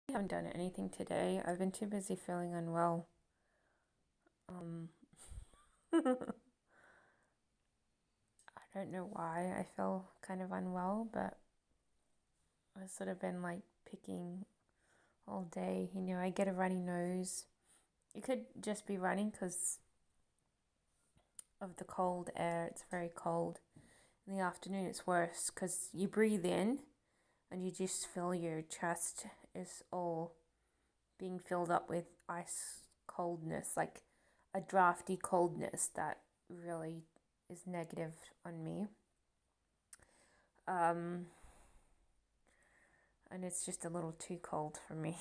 I haven't done anything today. I've been too busy feeling unwell. Um, I don't know why I feel kind of unwell, but I've sort of been like picking all day. I get a runny nose. It could just be running because of the cold air. It's very cold. In the afternoon, it's worse because you breathe in and you just feel your chest is all being filled up with ice coldness, like a drafty coldness that really is negative on me. Um, and it's just a little too cold for me.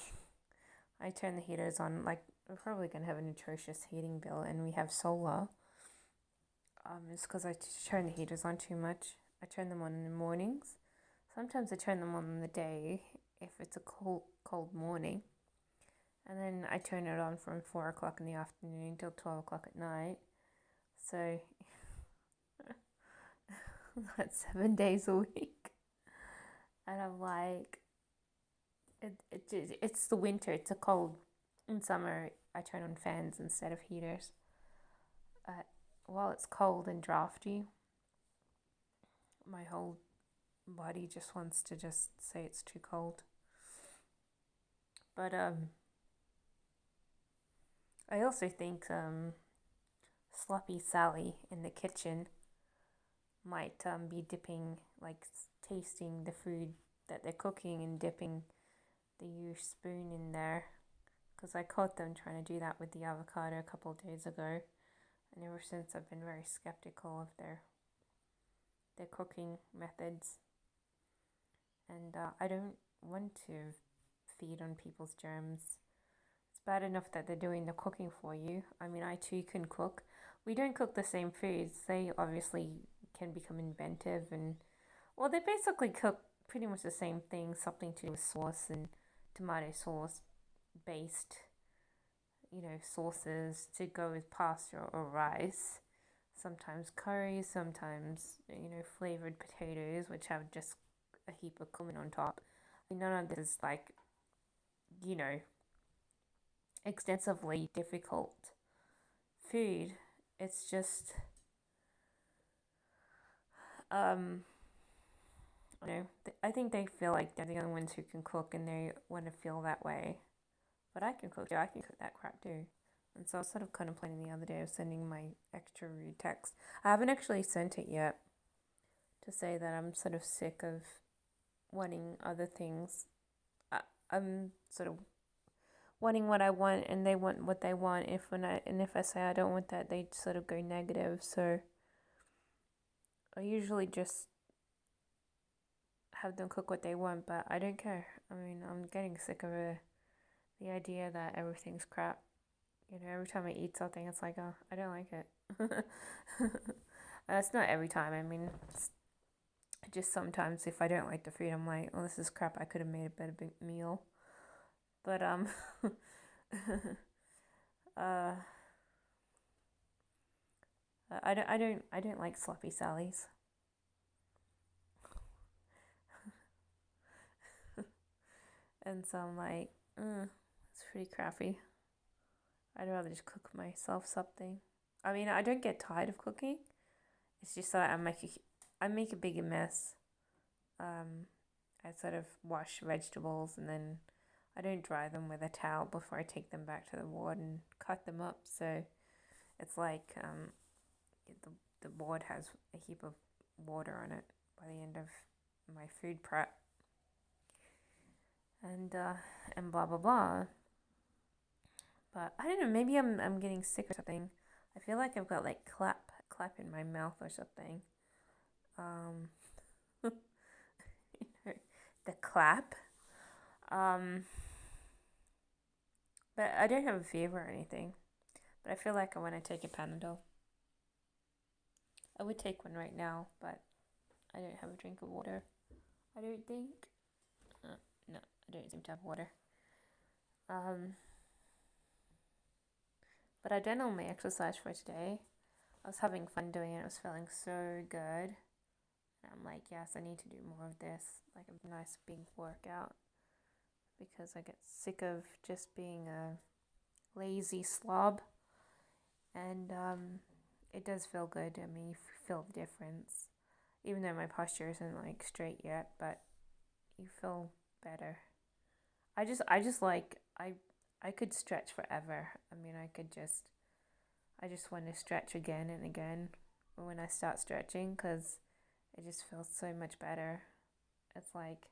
I turn the heaters on, like, we're probably going to have an atrocious heating bill, and we have solar. It's because I turn the heaters on too much. I turn them on in the mornings. Sometimes I turn them on in the day if it's a cold morning. And then I turn it on from 4 o'clock in the afternoon till 12 o'clock at night. So that's 7 days a week. And I'm like, it's the winter, it's a cold. In summer, I turn on fans instead of heaters. Uh, while it's cold and drafty, my whole body just wants to just say it's too cold. But I also think Sloppy Sally in the kitchen might be dipping, like tasting the food that they're cooking and dipping the spoon in there. Because I caught them trying to do that with the avocado a couple of days ago. And ever since, I've been very skeptical of their cooking methods. And I don't want to feed on people's germs. It's bad enough that they're doing the cooking for you. I mean, I too can cook. We don't cook the same foods. They obviously can become inventive and, well, they basically cook pretty much the same thing, something to do with sauce and tomato sauce based, sauces to go with pasta or rice. Sometimes curry, sometimes, flavored potatoes, which have just a heap of cumin on top. None of this is like, you know, extensively difficult food. It's just, um, I think they feel like they're the only ones who can cook and they want to feel that way. But I can cook too. I can cook that crap too. And so I was sort of contemplating the other day of sending my extra rude text. I haven't actually sent it yet to say that I'm sort of sick of wanting other things. I'm sort of wanting what I want and they want what they want. If I say I don't want that, they sort of go negative. So I usually just have them cook what they want, but I don't care. I mean, I'm getting sick of the idea that everything's crap. Every time I eat something, it's like, oh, I don't like it. It's not every time. I mean, it's just sometimes if I don't like the food, I'm like, oh, this is crap. I could have made a better meal. But uh, I don't like sloppy sallies. And so I'm like, it's pretty crappy. I'd rather just cook myself something. I mean, I don't get tired of cooking. It's just that I make a bigger mess. Um, I sort of wash vegetables and then I don't dry them with a towel before I take them back to the ward and cut them up. So it's like the the board has a heap of water on it by the end of my food prep, and blah blah blah. But I don't know. Maybe I'm getting sick or something. I feel like I've got like clap in my mouth or something. Um, the clap. Um, but I don't have a fever or anything. But I feel like I want to take a Panadol. I would take one right now, but I don't have a drink of water. I don't think. No, I don't seem to have water. Um, but I did all my exercise for today. I was having fun doing it. I was feeling so good. And I'm like, yes, I need to do more of this. Like a nice big workout. because I get sick of just being a lazy slob. And it does feel good. I mean, you feel the difference. Even though my posture isn't like straight yet, but you feel better. I just like I could stretch forever. I mean, I just want to stretch again and again when I start stretching because it just feels so much better. It's like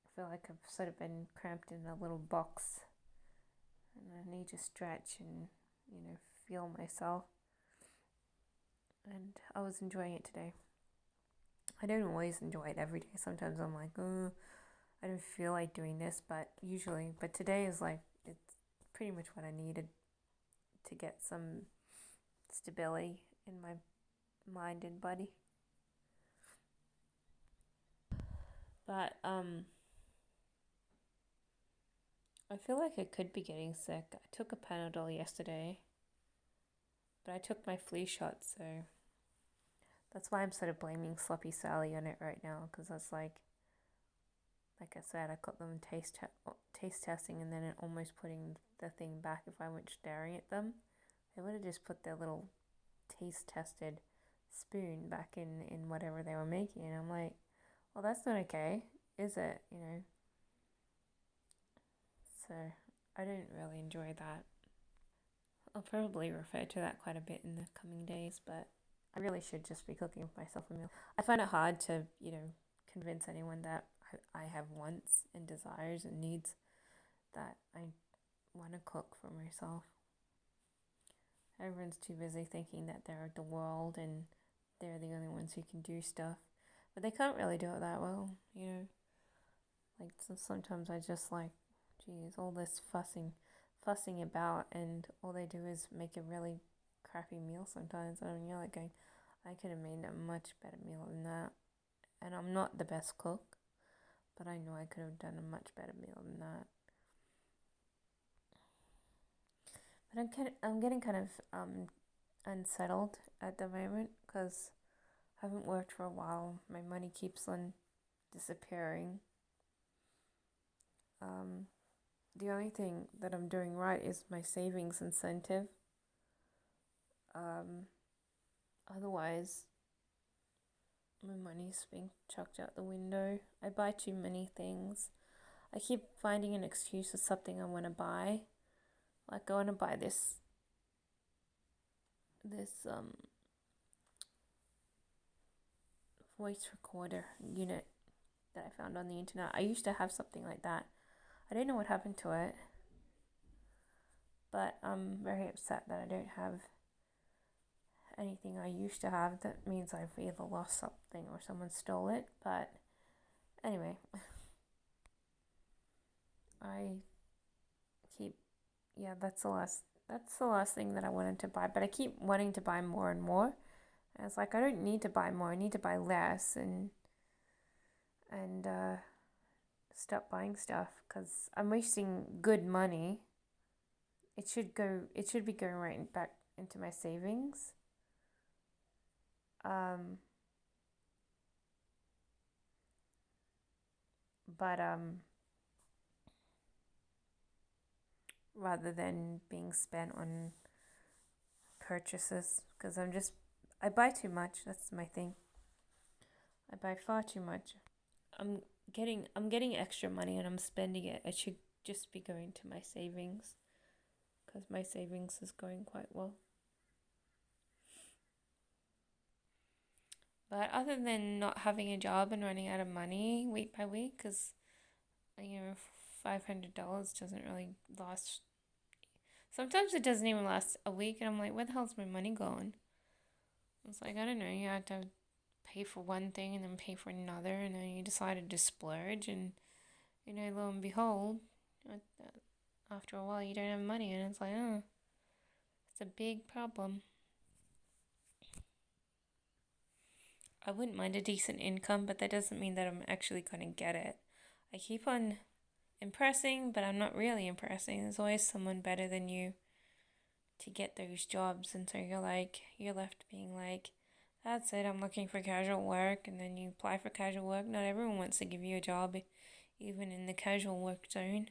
I feel like I've sort of been cramped in a little box and I need to stretch and, feel myself. And I was enjoying it today. I don't always enjoy it every day. Sometimes I'm like, oh, I don't feel like doing this, but today is like, it's pretty much what I needed to get some stability in my mind and body. But I feel like I could be getting sick. I took a Panadol yesterday, but I took my flu shot, so that's why I'm sort of blaming Sloppy Sally on it right now, because that's like I said, I got them taste testing, and then it almost putting the thing back. If I weren't staring at them, they would have just put their little taste tested spoon back in whatever they were making, and I'm like, well, that's not okay, is it? So I didn't really enjoy that. I'll probably refer to that quite a bit in the coming days, but I really should just be cooking myself a meal. I find it hard to, convince anyone that I have wants and desires and needs that I want to cook for myself. Everyone's too busy thinking that they're the world and they're the only ones who can do stuff, but they can't really do it that well, Like sometimes I just like, geez, all this fussing about, and all they do is make a really crappy meal sometimes. And you're like going, I could have made a much better meal than that. And I'm not the best cook, but I know I could have done a much better meal than that. But I'm getting kind of unsettled at the moment because I haven't worked for a while. My money keeps on disappearing. The only thing that I'm doing right is my savings incentive. Otherwise, my money's being chucked out the window. I buy too many things. I keep finding an excuse for something I want to buy. Like I want to buy this voice recorder unit that I found on the internet. I used to have something like that. I don't know what happened to it, but I'm very upset that I don't have anything I used to have. That means I've either lost something or someone stole it. But anyway, that's the last thing that I wanted to buy. But I keep wanting to buy more and more. And it's like I don't need to buy more. I need to buy less and stop buying stuff because I'm wasting good money. It should be going right back into my savings. But rather than being spent on purchases, because I buy too much. That's my thing. I buy far too much. I'm getting extra money and I'm spending it. It should just be going to my savings because my savings is going quite well. But other than not having a job and running out of money week by week, because $500 doesn't really last. Sometimes it doesn't even last a week, and I'm like, where the hell's my money going? It's like, I don't know, you have to pay for one thing and then pay for another, and then you decided to splurge, and lo and behold, after a while you don't have money, and it's like, oh, it's a big problem. I wouldn't mind a decent income, but that doesn't mean that I'm actually going to get it. I keep on impressing, but I'm not really impressing. There's always someone better than you to get those jobs, and so you're left being like, that's it, I'm looking for casual work, and then you apply for casual work. Not everyone wants to give you a job even in the casual work zone.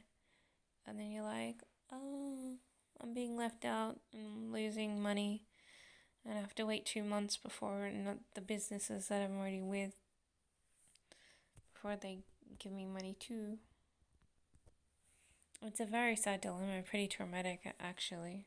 And then you're like, oh, I'm being left out and losing money. And I have to wait 2 months before the businesses that I'm already with, before they give me money too. It's a very sad dilemma, pretty traumatic actually.